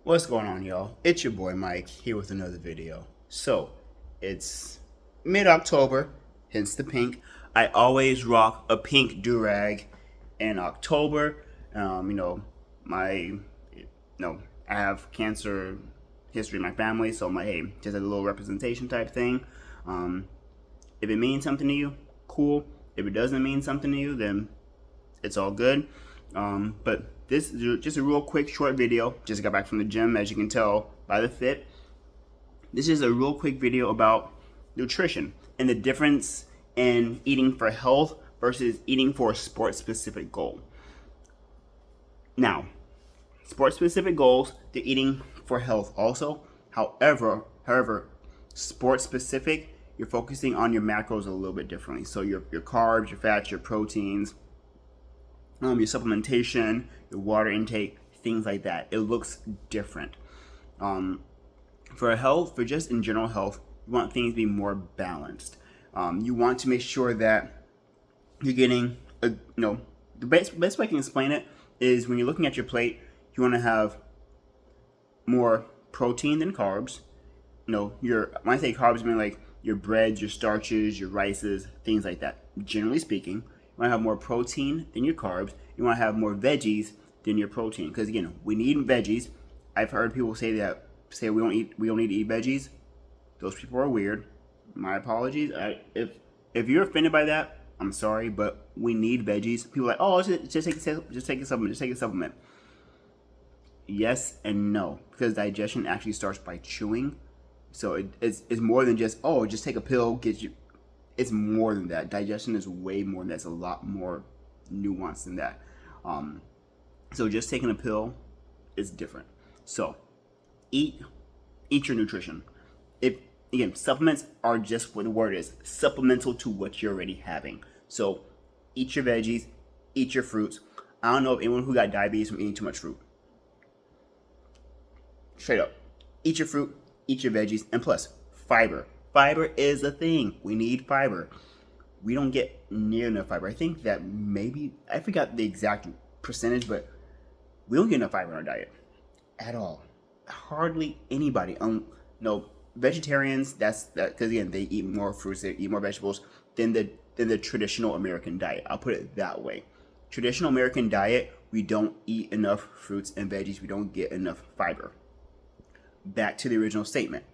What's going on, y'all? It's your boy Mike here with another video. So, it's mid-October, hence the pink. I always rock a pink do-rag in October. Um, you know, my, I have cancer history in my family, so hey, just a little representation type thing. Um, if it means something to you, cool. If it doesn't mean something to you, then it's all good. But this is just a real quick, short video. Just got back from the gym, as you can tell by the fit. This is a real quick video about nutrition and the difference in eating for health versus eating for a sport-specific goal. Now, sport-specific goals, they're eating for health also. However, sport-specific, you're focusing on your macros a little bit differently. So your carbs, your fats, your proteins, your supplementation, your water intake, things like that. It looks different. Um, for health, for just in general health, you want things to be more balanced. You want to make sure that you're getting the best way I can explain it is when you're looking at your plate, you want to have more protein than carbs. When I say carbs, I mean like your breads, your starches, your rices, things like that. Generally speaking, you want to have more protein than your carbs. You want to have more veggies than your protein, because again, we need veggies. I've heard people say we don't need to eat veggies. Those people are weird. My apologies. If you're offended by that, I'm sorry, but we need veggies. People are like, oh, just take a supplement. Just take a supplement. Yes and no, because digestion actually starts by chewing. So it's more than just take a pill, get you. It's more than that. Digestion is way more than that. It's a lot more nuanced than that. So just taking a pill is different. So eat your nutrition. If again, supplements are just what the word is, supplemental to what you're already having. So eat your veggies, eat your fruits. I don't know if anyone who got diabetes from eating too much fruit. Straight up, eat your fruit, eat your veggies, and plus fiber. Fiber is a thing. We need fiber. We don't get near enough fiber. I think that maybe I forgot the exact percentage, but we don't get enough fiber in our diet at all. Hardly anybody. No vegetarians. That's that because again they eat more fruits, they eat more vegetables than the traditional American diet. I'll put it that way. Traditional American diet, we don't eat enough fruits and veggies. We don't get enough fiber. Back to the original statement.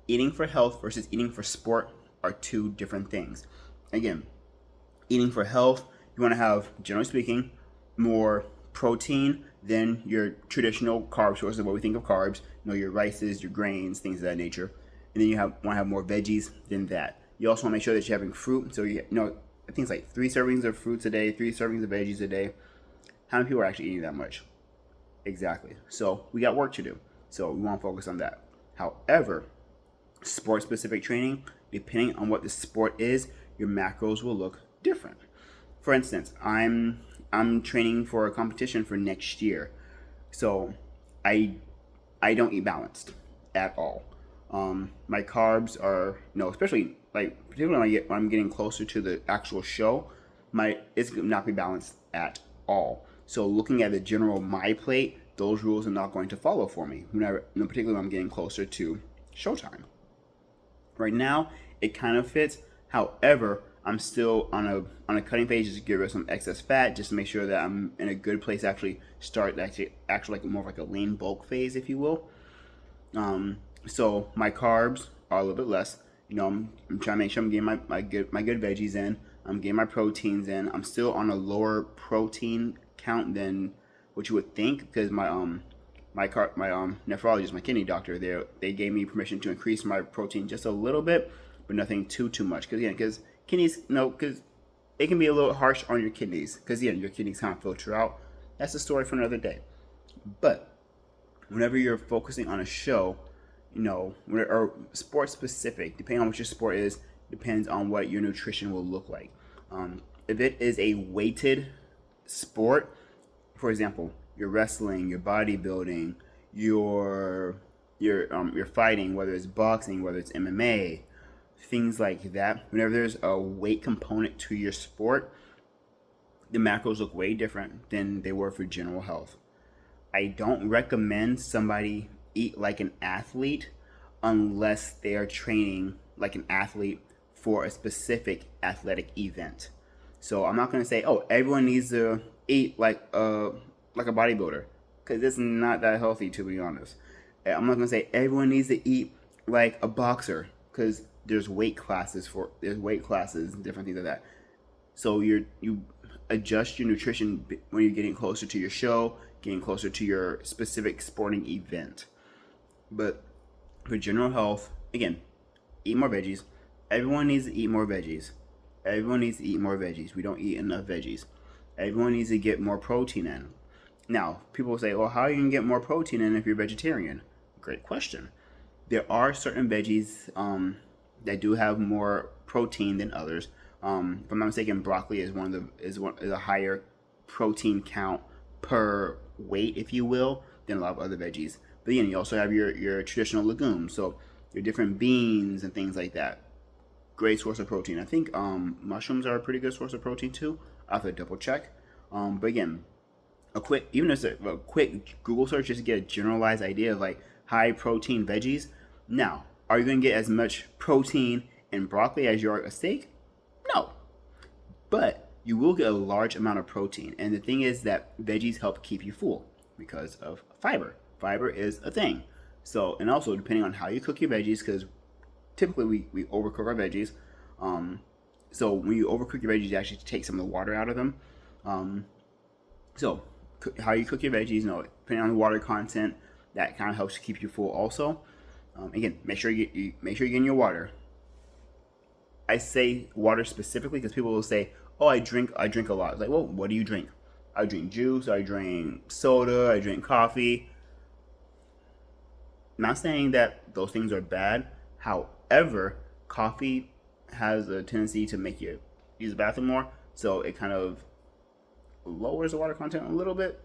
Eating for health versus eating for sport are two different things. Again, eating for health, you want to have, generally speaking, more protein than your traditional carb sources, what we think of carbs, your rices, your grains, things of that nature. And then you want to have more veggies than that. You also want to make sure that you're having fruit. So, I think it's like 3 servings of fruits a day, 3 servings of veggies a day. How many people are actually eating that much? Exactly. So, we got work to do. So, we want to focus on that. However, sport-specific training, depending on what the sport is, your macros will look different. For instance, I'm training for a competition for next year, so I don't eat balanced at all. My carbs are especially particularly when I'm getting closer to the actual show, it's not be balanced at all. So looking at the general my plate, those rules are not going to follow for me. Particularly when I'm getting closer to showtime. Right now, it kind of fits. However, I'm still on a cutting phase just to get rid of some excess fat, just to make sure that I'm in a good place to actually start like more of like a lean bulk phase, if you will. So my carbs are a little bit less. I'm trying to make sure I'm getting my good veggies in. I'm getting my proteins in. I'm still on a lower protein count than what you would think, because my nephrologist, my kidney doctor, they gave me permission to increase my protein just a little bit, but nothing too much. Because kidneys, because it can be a little harsh on your kidneys, because your kidneys kind of filter out. That's a story for another day. But whenever you're focusing on a show, or sport specific, depending on what your sport is, depends on what your nutrition will look like. If it is a weighted sport, for example, your wrestling, your bodybuilding, your fighting, whether it's boxing, whether it's MMA, things like that. Whenever there's a weight component to your sport, the macros look way different than they were for general health. I don't recommend somebody eat like an athlete unless they are training like an athlete for a specific athletic event. So I'm not going to say, oh, everyone needs to eat like a bodybuilder, because it's not that healthy, to be honest. I'm not going to say everyone needs to eat like a boxer, because there's weight classes and different things like that. So you adjust your nutrition when you're getting closer to your show, getting closer to your specific sporting event. But for general health, again, eat more veggies. Everyone needs to eat more veggies. Everyone needs to eat more veggies. We don't eat enough veggies. Everyone needs to get more protein in. Now, people say, well, how are you going to get more protein in if you're vegetarian? Great question. There are certain veggies that do have more protein than others. If I'm not mistaken, broccoli is is a higher protein count per weight, if you will, than a lot of other veggies. But again, you also have your traditional legumes, so your different beans and things like that. Great source of protein. I think mushrooms are a pretty good source of protein too. I have to double check. But again, even just a quick Google search just to get a generalized idea of like high protein veggies. Now, are you going to get as much protein in broccoli as you are a steak? No, but you will get a large amount of protein. And the thing is that veggies help keep you full because of fiber. Fiber is a thing. So, and also depending on how you cook your veggies, because typically we overcook our veggies. So when you overcook your veggies, you actually take some of the water out of them. So how you cook your veggies, depending on the water content, that kind of helps to keep you full. Also, again, make sure you're getting your water. I say water specifically because people will say, "Oh, I drink a lot." It's like, well, what do you drink? I drink juice. I drink soda. I drink coffee. Not saying that those things are bad. However, coffee has a tendency to make you use the bathroom more, so it kind of lowers the water content a little bit.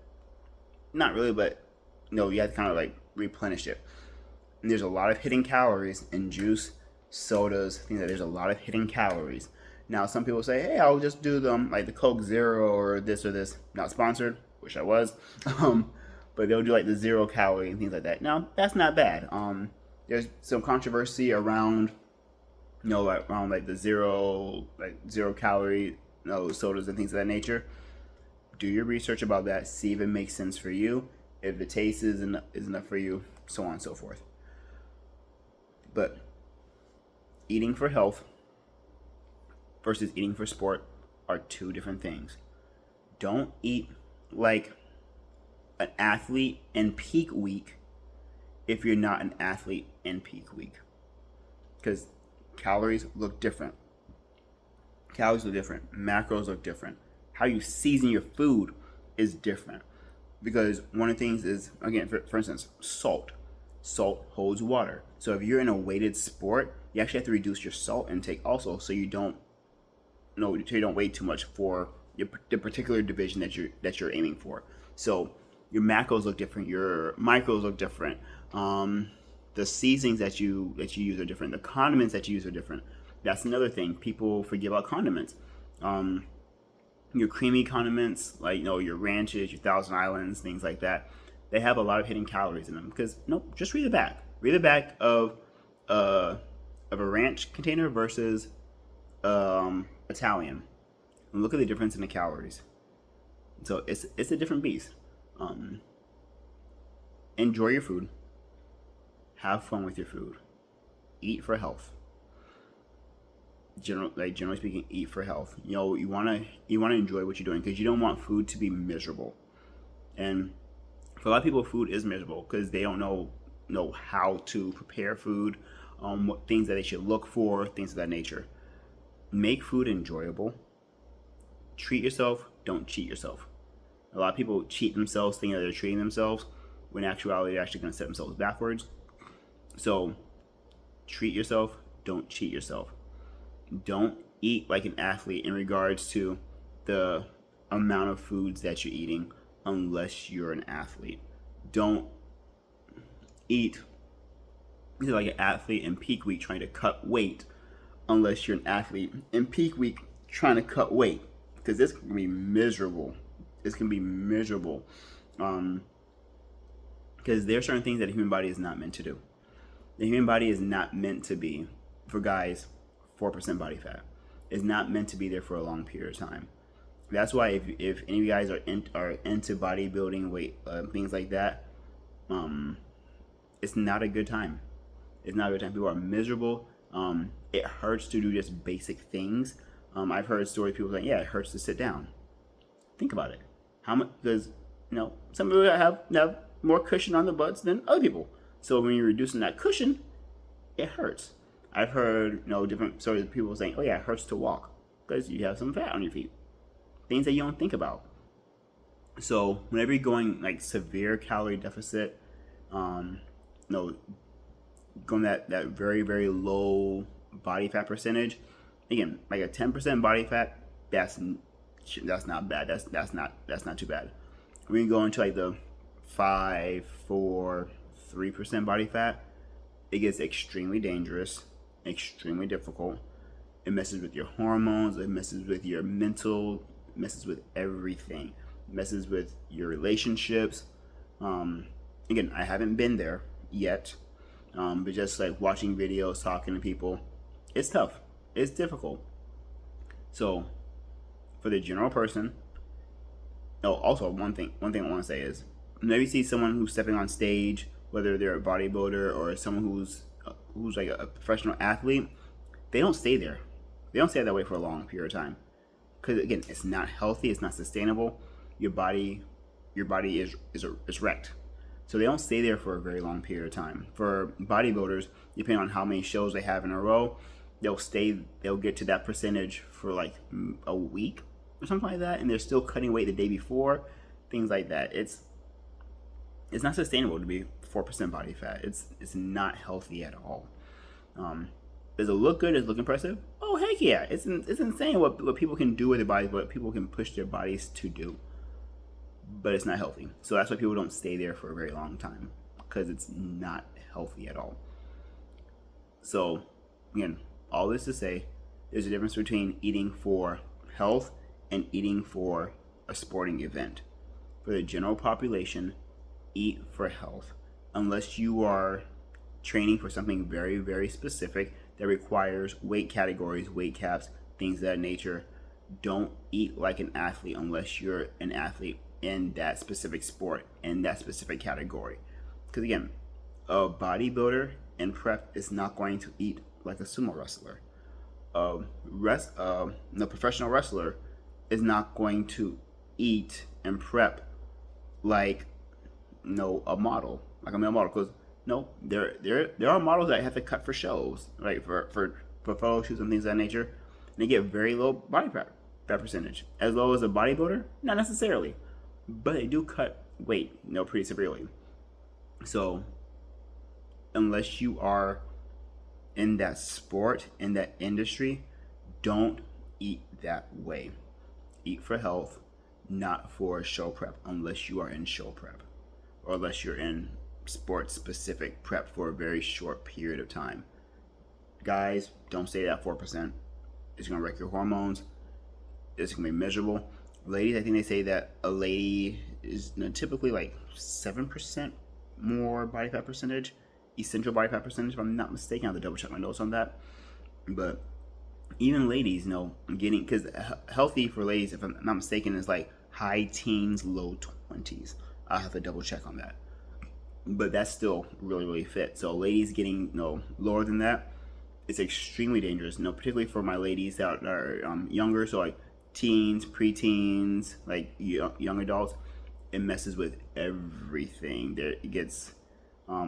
Not really, but you have to kind of like replenish it. And there's a lot of hidden calories in juice, sodas, things like that. There's a lot of hidden calories. Now, some people say, hey, I'll just do them like the Coke Zero or this or this. Not sponsored, wish I was. But they'll do like the 0 calorie and things like that. Now, that's not bad. There's some controversy around, around like the 0 calorie, sodas and things of that nature. Do your research about that. See if it makes sense for you. If the taste is enough for you, so on and so forth. But eating for health versus eating for sport are two different things. Don't eat like an athlete in peak week if you're not an athlete in peak week, because calories look different. Macros look different. How you season your food is different, because one of the things is, again, for instance, salt holds water. So if you're in a weighted sport, you actually have to reduce your salt intake also, so you don't weigh too much for the particular division that you're aiming for. So your macros look different, your micros look different. The seasonings that you use are different. The condiments that you use are different. That's another thing. People forget about condiments. Your creamy condiments, like your ranches, your Thousand Islands, things like that, they have a lot of hidden calories in them. Because just read the back. Read the back of a ranch container versus Italian, and look at the difference in the calories. So it's a different beast. Enjoy your food. Have fun with your food. Eat for health. Generally speaking, eat for health. You wanna enjoy what you're doing, because you don't want food to be miserable. And for a lot of people, food is miserable because they don't know how to prepare food, what things that they should look for, things of that nature. Make food enjoyable. Treat yourself. Don't cheat yourself. A lot of people cheat themselves, thinking that they're treating themselves, when in actuality they're actually going to set themselves backwards. So treat yourself. Don't cheat yourself. Don't eat like an athlete in regards to the amount of foods that you're eating, unless you're an athlete. Don't eat like an athlete in peak week trying to cut weight, unless you're an athlete in peak week trying to cut weight, because this can be miserable. This can be miserable. Because there are certain things that the human body is not meant to do. The human body is not meant to be, for guys, 4% body fat. It's not meant to be there for a long period of time. That's why if any of you guys are into bodybuilding, weight, things like that, it's not a good time. It's not a good time. People are miserable. It hurts to do just basic things. I've heard stories of people saying, yeah, it hurts to sit down. Think about it. How much? Because, some people have more cushion on the butts than other people. So when you're reducing that cushion, it hurts. I've heard, different stories of people saying, oh yeah, it hurts to walk because you have some fat on your feet. Things that you don't think about. So whenever you're going like severe calorie deficit, going that very, very low body fat percentage, again, like a 10% body fat, that's not bad. That's not too bad. When you go into like the 5, 4, 3% body fat, it gets extremely dangerous, extremely difficult. It messes with your hormones, it messes with your mental, messes with everything, messes with your relationships. Again, I haven't been there yet, but just like watching videos, talking to people, it's tough, it's difficult. So for the general person, also one thing I want to say is, whenever you see someone who's stepping on stage, whether they're a bodybuilder or someone who's like a professional athlete, they don't stay there. They don't stay that way for a long period of time. Because again, it's not healthy, it's not sustainable. Your body is wrecked. So they don't stay there for a very long period of time. For bodybuilders, depending on how many shows they have in a row, they'll get to that percentage for like a week or something like that, and they're still cutting weight the day before, things like that. It's not sustainable to be 4% body fat. It's not healthy at all. Does it look good? Does it look impressive? Oh heck yeah! It's insane what people can do with their bodies, what people can push their bodies to do. But it's not healthy. So that's why people don't stay there for a very long time, because it's not healthy at all. So again, all this to say, there's a difference between eating for health and eating for a sporting event. For the general population, eat for health. Unless you are training for something very, very specific that requires weight categories, weight caps, things of that nature, don't eat like an athlete unless you're an athlete in that specific sport, in that specific category. Because again, a bodybuilder in prep is not going to eat like a sumo wrestler. The professional wrestler is not going to eat and prep like a model, like a male model. Because there are models that have to cut for shows, right? For photo shoots and things of that nature, and they get very low body fat percentage. As low as a bodybuilder, not necessarily, but they do cut weight, pretty severely. So unless you are in that sport, in that industry, don't eat that way. Eat for health, not for show prep, unless you are in show prep, or unless you're in sport specific prep for a very short period of time. Guys, don't stay at 4%. It's gonna wreck your hormones. It's gonna be miserable. Ladies, I think they say that a lady is typically like 7% more body fat percentage, essential body fat percentage, if I'm not mistaken. I have to double check my notes on that. But even ladies, getting, because healthy for ladies, if I'm not mistaken, is like high teens, low 20s. I'll have to double check on that. But that's still really, really fit. So ladies getting lower than that, it's extremely dangerous. Particularly for my ladies that are younger, so like teens, preteens, like young adults. It messes with everything. It gets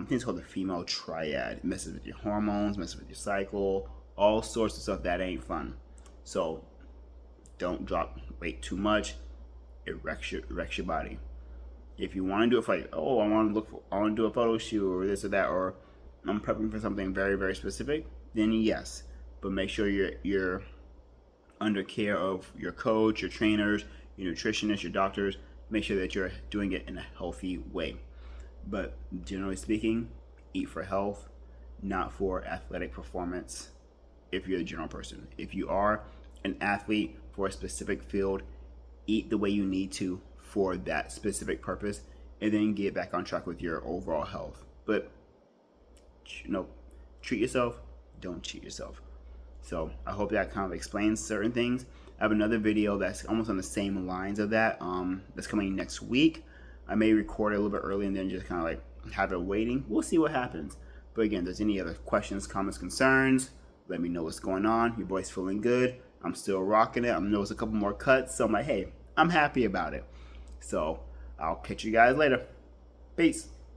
things called the female triad. It messes with your hormones, messes with your cycle, all sorts of stuff that ain't fun. So don't drop weight too much. It wrecks your body. If you want to do it for I want to do a photo shoot or this or that, or I'm prepping for something very, very specific, then yes. But make sure you're under care of your coach, your trainers, your nutritionists, your doctors. Make sure that you're doing it in a healthy way. But generally speaking, eat for health, not for athletic performance. If you're the general person, if you are an athlete for a specific field, eat the way you need to for that specific purpose. and then get back on track with your overall health. But treat yourself, don't cheat yourself. So I hope that kind of explains certain things. I have another video that's almost on the same lines of that, that's coming next week. I may record it a little bit early and then just kind of like have it waiting. We'll see what happens. But again, if there's any other questions, comments, concerns, let me know what's going on. Your boy's feeling good. I'm still rocking it. I know it's a couple more cuts, so I'm like, hey, I'm happy about it. So I'll catch you guys later. Peace.